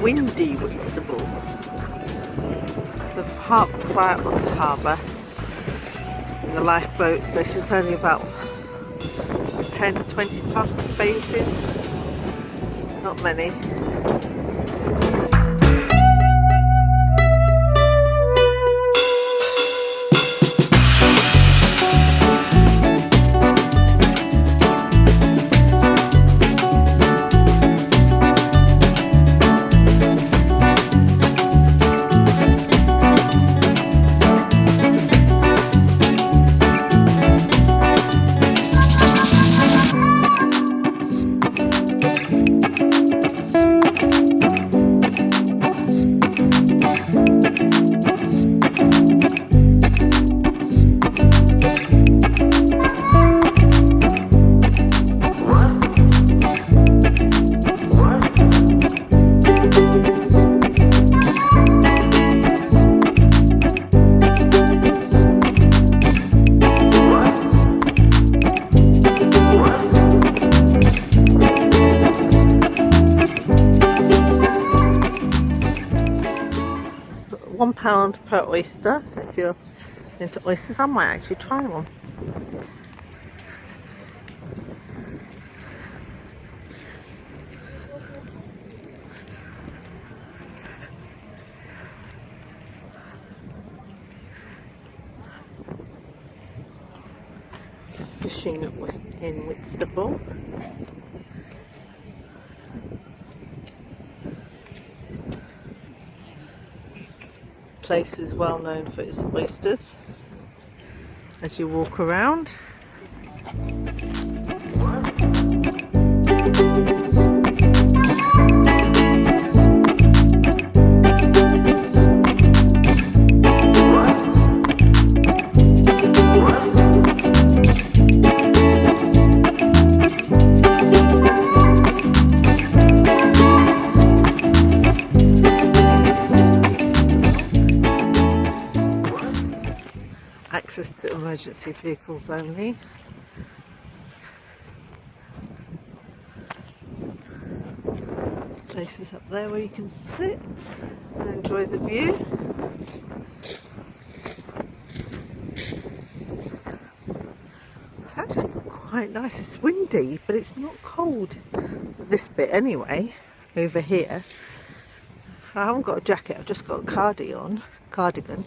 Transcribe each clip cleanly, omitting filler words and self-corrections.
windy Whitstable. The park right on the harbour. And the lifeboats, there's just only about 10-20 parking spaces. Not many. £1 per oyster. If you're into oysters, I might actually try one. Fishing in Whitstable. Place is well known for its oysters as you walk around. Access to emergency vehicles only. Places up there where you can sit and enjoy the view. It's actually quite nice. It's windy, but it's not cold. This bit anyway, over here. I haven't got a jacket, I've just got a cardigan.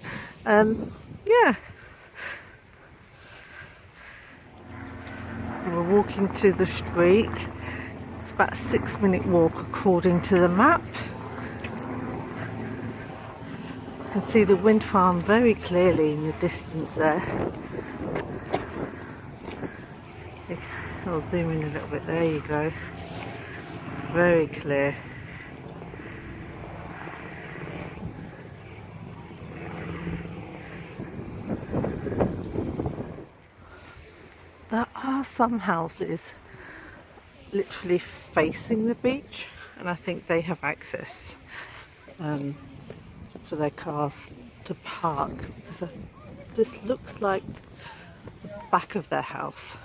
Yeah. We're walking to the street. It's about a 6-minute walk according to the map. You can see the wind farm very clearly in the distance there. I'll zoom in a little bit. There you go. Very clear. There are some houses literally facing the beach, and I think they have access for their cars to park, because this looks like the back of their house.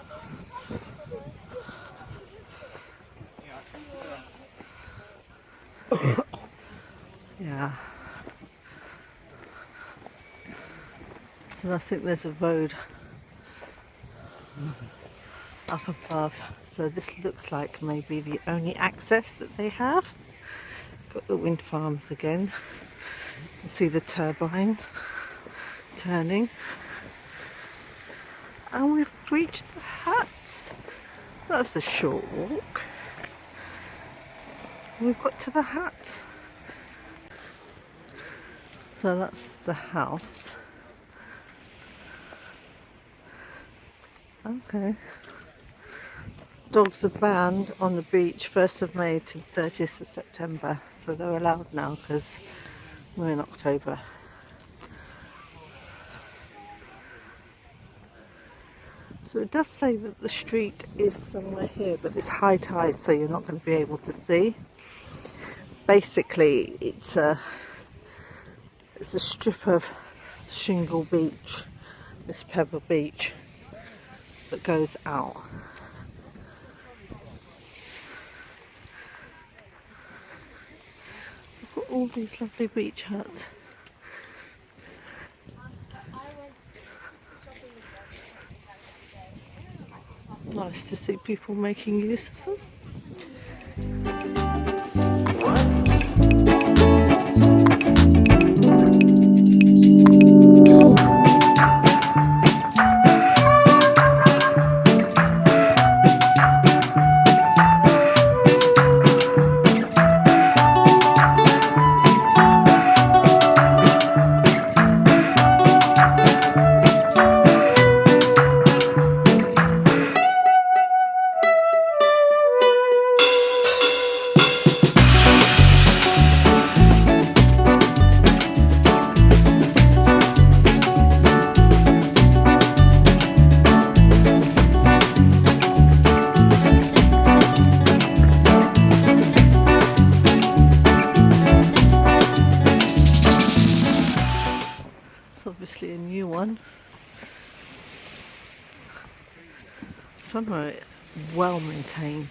Yeah. So I think there's a road up above, so this looks like maybe the only access that they have. Got the wind farms again. You see the turbines turning, and we've reached the huts. That was a short walk. We've got to the huts. So that's the house. Okay. Dogs are banned on the beach 1st of May to 30th of September, so they're allowed now because we're in October. So it does say that the street is somewhere here, but it's high tide, so you're not going to be able to see. Basically, it's a strip of shingle beach, this pebble beach that goes out. all these lovely beach huts. Nice to see people making use of them. Obviously a new one. Some are well maintained.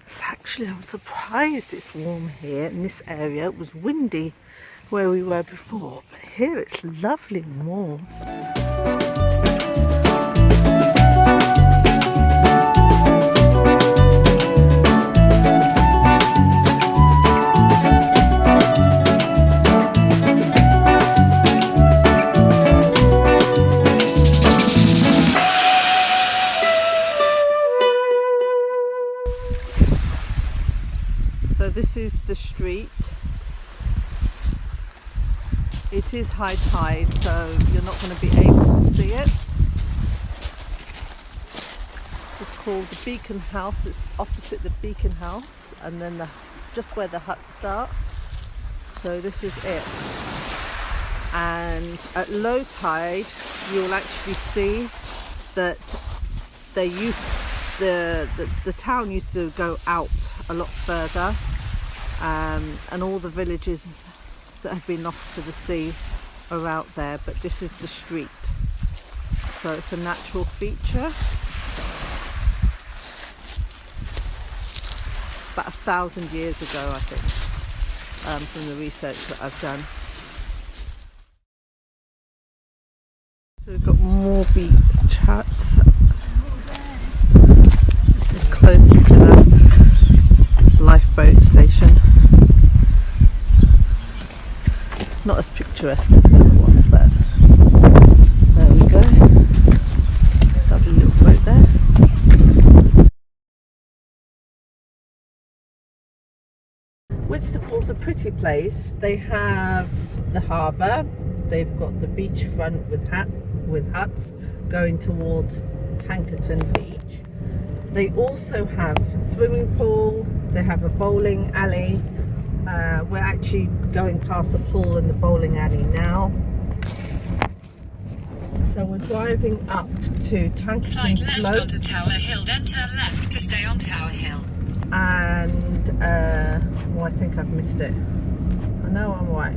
It's actually, I'm surprised it's warm here in this area. It was windy where we were before, but here it's lovely and warm. So this is the street. It is high tide, so you're not going to be able to see it. It's called the Beacon House. It's opposite the Beacon House, and then just where the huts start. So this is it. And at low tide, you'll actually see that the town used to go out a lot further, and all the villages that have been lost to the sea are out there, but this is the street, so it's a natural feature. About 1,000 years ago, I think, from the research that I've done. So we've got more beach huts. This is closer to the lifeboat station. Not as picturesque as the other one, but there we go. Lovely little boat there. Whitstable's a pretty place. They have the harbour. They've got the beachfront with huts going towards Tankerton Beach. They also have a swimming pool. They have a bowling alley. We're actually going past the pool and the bowling alley now. So we're driving up to Tankerton Slide left Slope. onto Tower Hill, then turn left to stay on Tower Hill. And well, I think I've missed it. I know I'm right.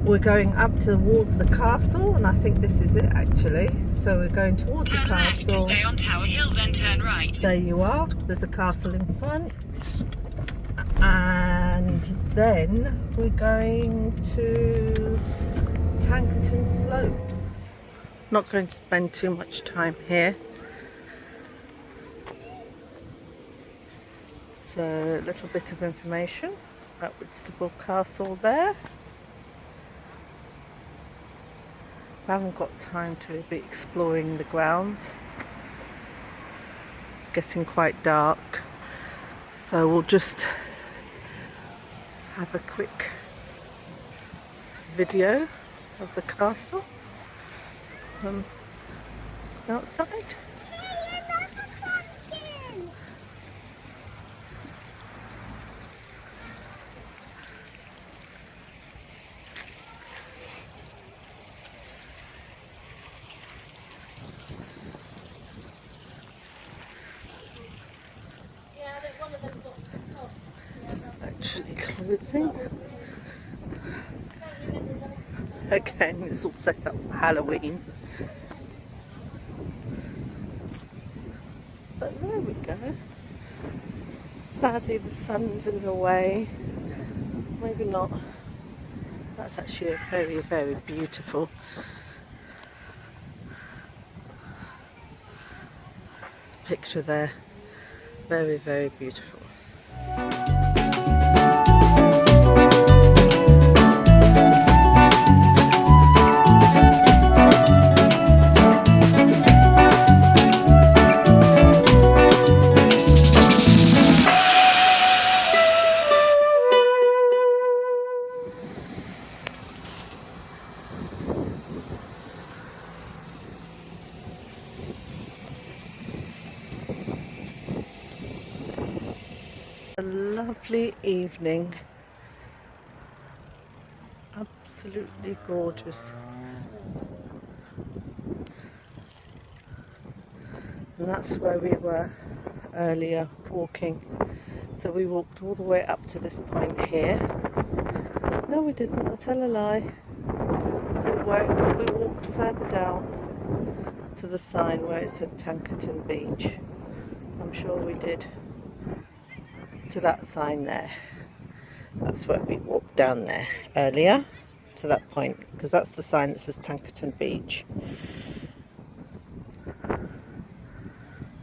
We're going up towards the castle, and I think this is it actually. So we're going towards the castle. Turn left to stay on Tower Hill, then turn right. There you are. There's a castle in front. And then we're going to Tankerton Slopes. Not going to spend too much time here. So a little bit of information about Whitstable Castle there. I haven't got time to be exploring the grounds. It's getting quite dark, so we'll just have a quick video of the castle from outside. Actually closing. Again, it's all set up for Halloween. but there we go. Sadly the sun's in the way. Maybe not. That's actually a very, very beautiful picture there. Very, very beautiful. A lovely evening, absolutely gorgeous. And that's where we were earlier walking. So we walked all the way up to this point here. No, we didn't, I tell a lie. We walked further down to the sign where it said Tankerton Beach. I'm sure we did. To that sign there. That's where we walked down there earlier, to that point, because that's the sign that says Tankerton Beach.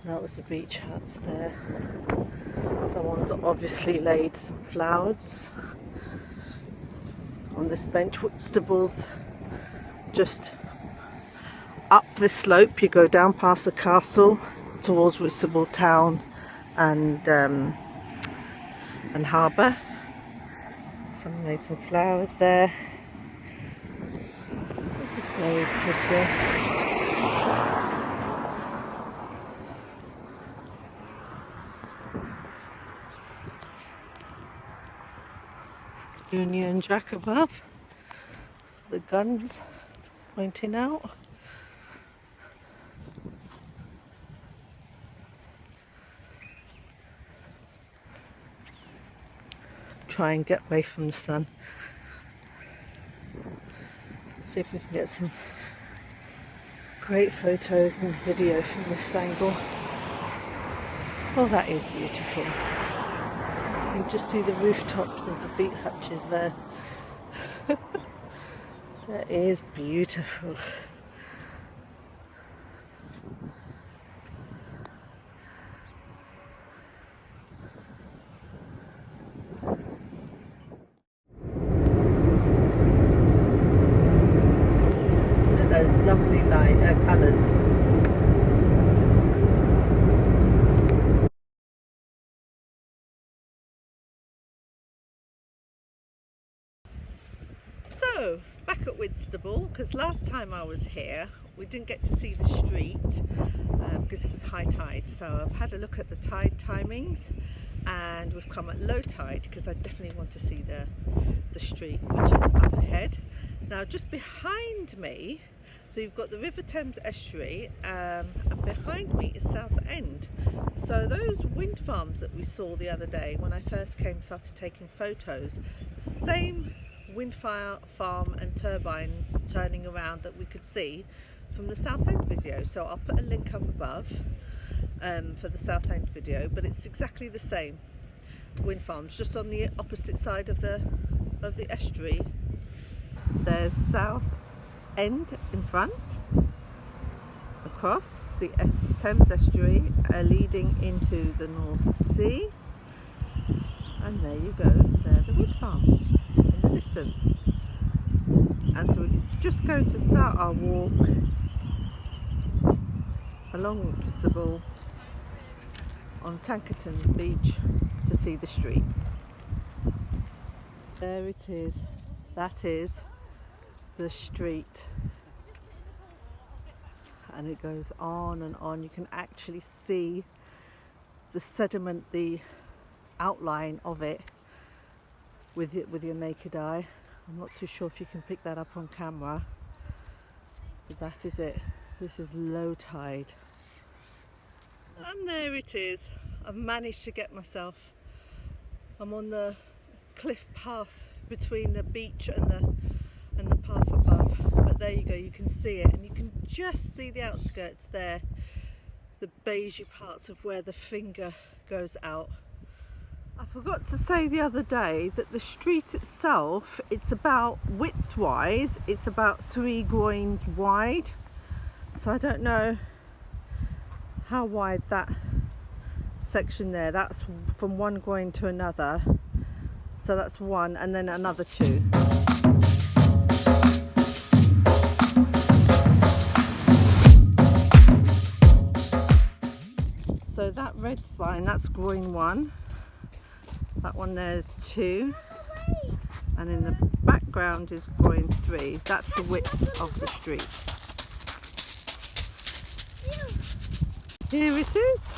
That was the beach huts there. Someone's obviously laid some flowers on this bench. Whitstable's just up this slope. You go down past the castle towards Whitstable town and harbour. Someone laid some flowers there. This is very pretty. Union Jack above. The guns pointing out. Try and get away from the sun. See if we can get some great photos and video from this angle. Oh, that is beautiful. You can just see the rooftops of the beach hutches there. That is beautiful. Those lovely light colours. So back at Whitstable, because last time I was here we didn't get to see the street because it was high tide. So I've had a look at the tide timings and we've come at low tide because I definitely want to see the street, which is up ahead. Now just behind me, so you've got the River Thames estuary and behind me is Southend. So those wind farms that we saw the other day when I first came, started taking photos, the same wind farm and turbines turning around that we could see from the Southend video. So I'll put a link up above for the Southend video, but it's exactly the same wind farms, just on the opposite side of the estuary. There's Southend in front, across the Thames estuary, leading into the North Sea, and there you go, there are the wind farms in the distance. And so we're just going to start our walk along Whitstable on Tankerton Beach to see the street. There it is, that is the street, and it goes on and on. You can actually see the sediment, the outline of it with your naked eye. I'm not too sure if you can pick that up on camera, but that is it. This is low tide. And there it is. I've managed to get myself. I'm on the cliff path between the beach and the path above. But there you go, you can see it, and you can just see the outskirts there the beigey parts of where the finger goes out. I forgot to say the other day that the street itself, it's about width-wise, it's about 3 groins wide. So I don't know how wide that section there, that's from one groin to another. So that's 1 and then another 2. So that red sign, that's groin 1. That one there's 2. And in the background is groin 3. That's the width of the street. Here it is.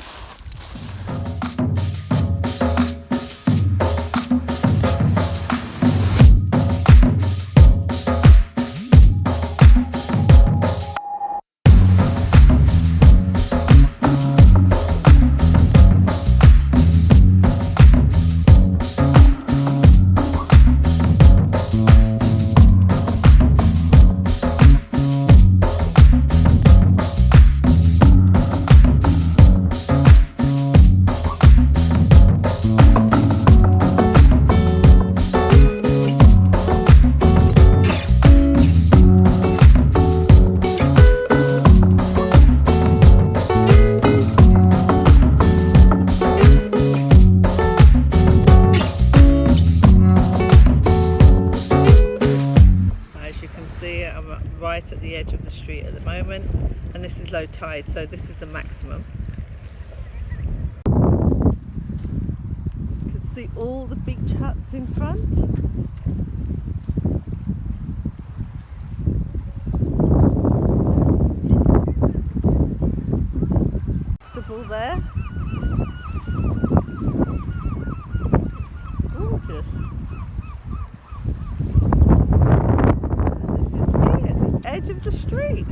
Right at the edge of the street at the moment, and this is low tide, so this is the maximum. You can see all the beach huts in front. Whitstable there. It's gorgeous. Edge of the street.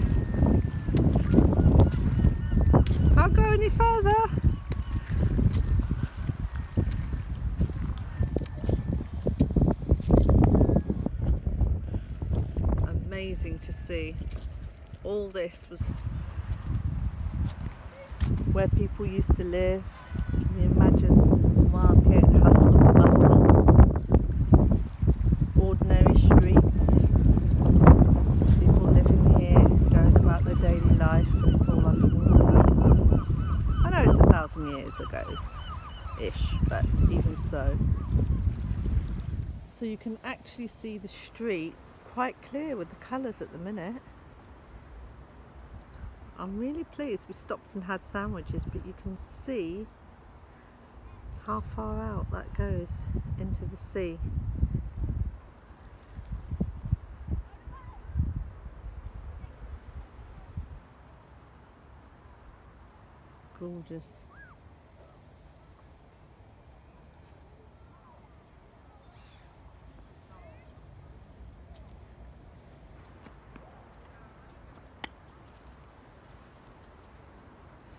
Can't go any further. Amazing to see. All this was where people used to live. Can you imagine? Market, hustle and bustle. Ordinary streets. Their daily life, and it's all underwater now. I know it's 1,000 years ago ish, but even so. So you can actually see the street quite clear with the colours at the minute. I'm really pleased we stopped and had sandwiches, but you can see how far out that goes into the sea. Gorgeous.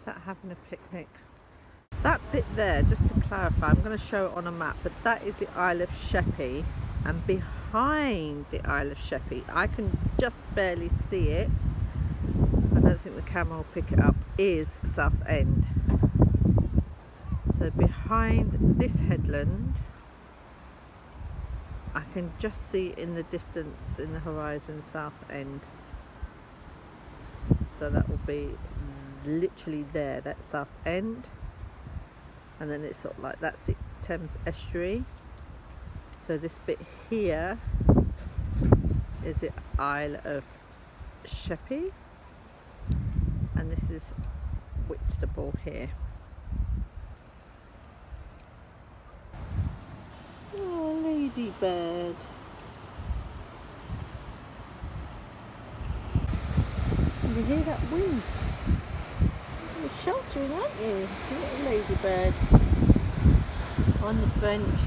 Sat having a picnic. That bit there, just to clarify, I'm going to show it on a map, but that is the Isle of Sheppey, and behind the Isle of Sheppey, I can just barely see it, I don't think the camera will pick it up, is Southend. So behind this headland, I can just see in the distance, in the horizon, Southend. So that will be literally there, that's Southend. And then it's sort of like, that's the Thames estuary. So this bit here is the Isle of Sheppey, and this is Whitstable here. Oh, ladybird. You hear that wind? You're sheltering, aren't you? Little ladybird on the bench.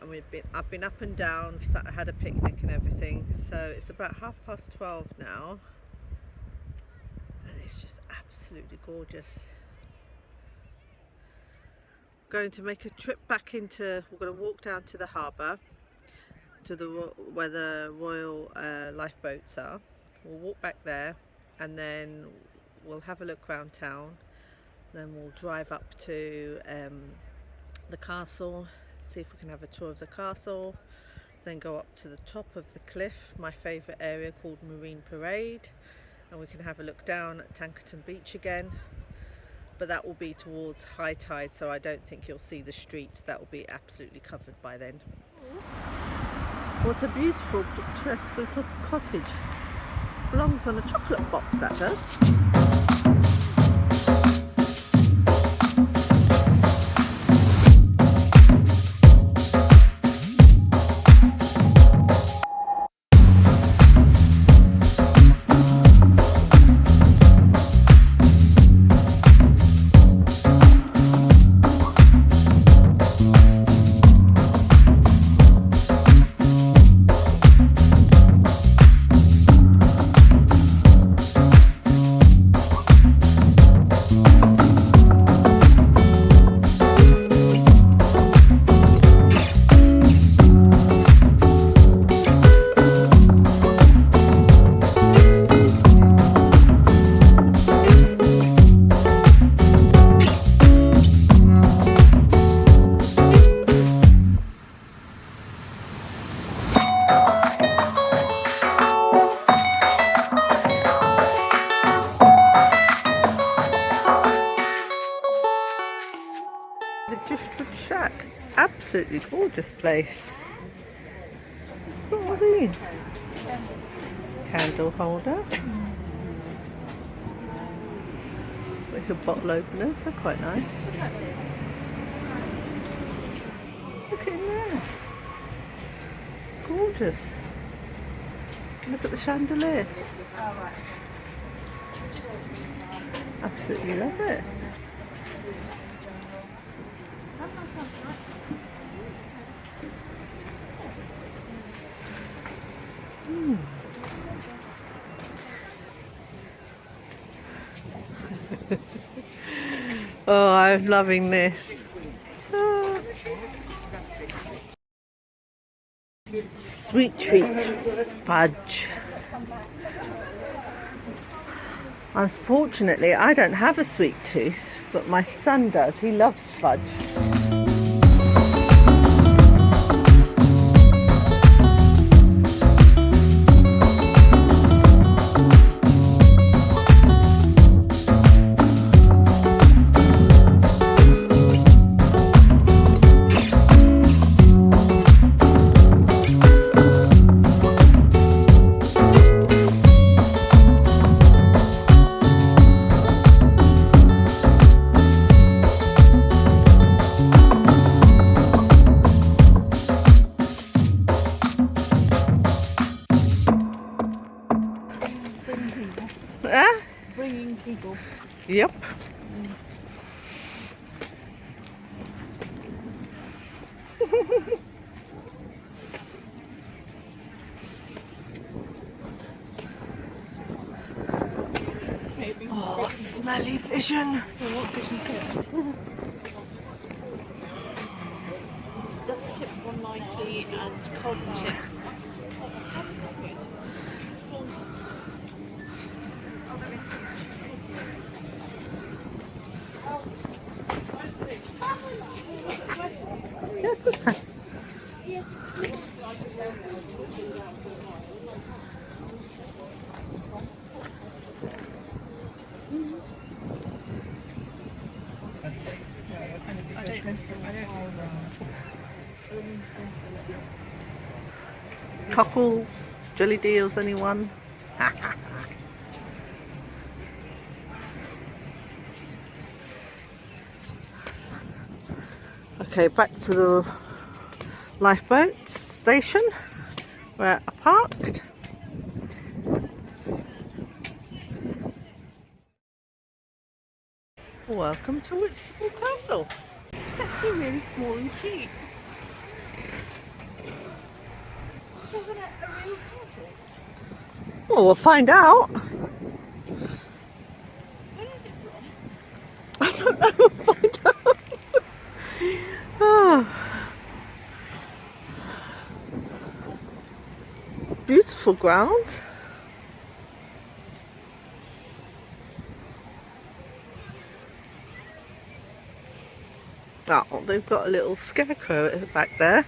And I've been up and down, had a picnic and everything. So it's about 12:30 now, and it's just absolutely gorgeous. Going to make a trip back into, we're going to walk down to the harbour, to where the Royal lifeboats are. We'll walk back there and then we'll have a look around town. Then we'll drive up to the castle, see if we can have a tour of the castle. Then go up to the top of the cliff, my favourite area called Marine Parade, and we can have a look down at Tankerton Beach again. But that will be towards high tide, so I don't think you'll see the streets. That will be absolutely covered by then. What a beautiful, picturesque little cottage. Belongs on a chocolate box, that does. Absolutely gorgeous place. Let's put all these. Candle holder. Little bottle openers, they're quite nice. Look in there. Gorgeous. Look at the chandelier. Absolutely love it. Oh, I'm loving this. Ah. Sweet treats fudge. Unfortunately, I don't have a sweet tooth, but my son does. He loves fudge. Bringing people. Yep. Oh, smelly vision. Just chip 190 and cold chips. Yeah, good. Cockles, jelly deals, anyone? Okay, back to the lifeboat station where I parked. Welcome to Whitstable Castle. It's actually really small and cheap. Isn't it a real castle? Well, we'll find out. Where is it from? I don't know, we'll find out. Oh. beautiful grounds. Oh, they've got a little scarecrow at the back there.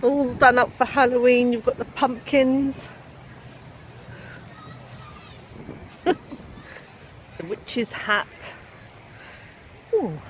All done up for Halloween. You've got the pumpkins. The witch's hat. Ooh.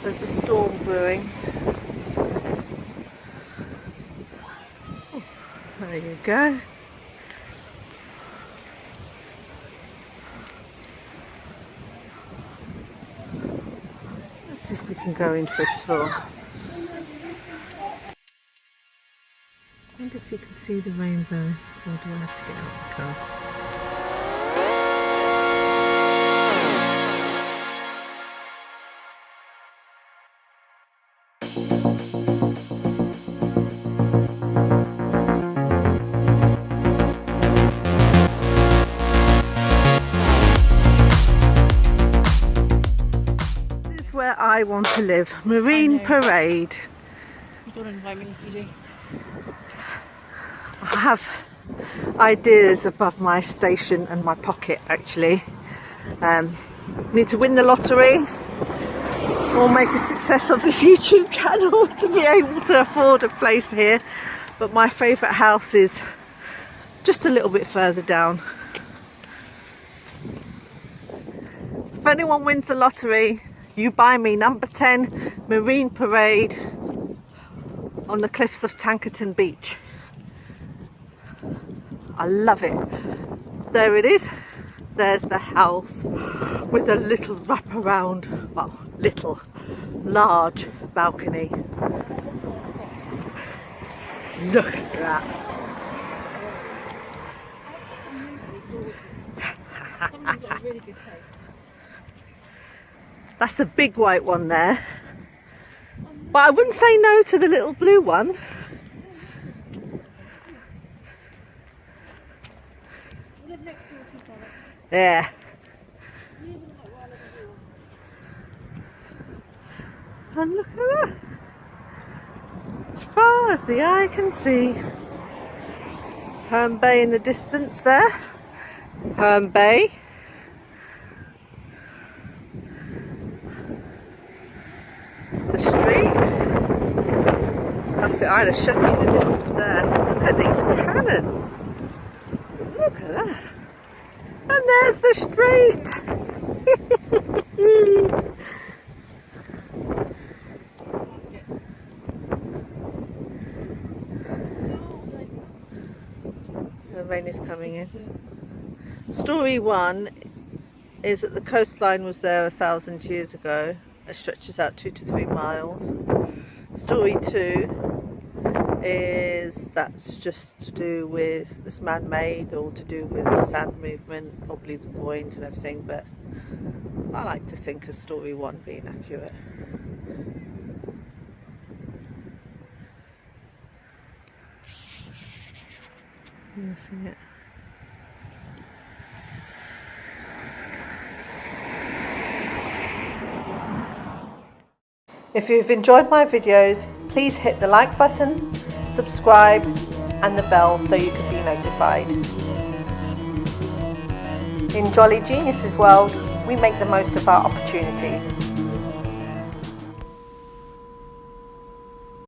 There's a storm brewing. Oh, there you go. Let's see if we can go in for a tour. I wonder if you can see the rainbow, or do I have to get out of the car? Where I want to live, Marine Parade. You don't invite me, you do. I have ideas above my station and my pocket actually. Need to win the lottery or make a success of this YouTube channel to be able to afford a place here. But my favourite house is just a little bit further down. If anyone wins the lottery, you buy me number 10 Marine Parade on the cliffs of Tankerton Beach. I love it. There it is. There's the house with a little wraparound, well, little, large balcony. Look at that. That's a big white one there. But I wouldn't say no to the little blue one. Yeah. And look at that. As far as the eye can see. Herne Bay in the distance there. Herne Bay. The street. That's it, I'd have shown you the distance there. Look at these cannons. Look at that. And there's the street. The rain is coming in. Story 1 is that the coastline was there 1,000 years ago. It stretches out 2 to 3 miles. Story 2 is that's just to do with this man-made or to do with the sand movement, probably the point and everything, but I like to think of story 1 being accurate. You see it? If you've enjoyed my videos, please hit the like button, subscribe and the bell so you can be notified. In Jolly Geniuses World, we make the most of our opportunities.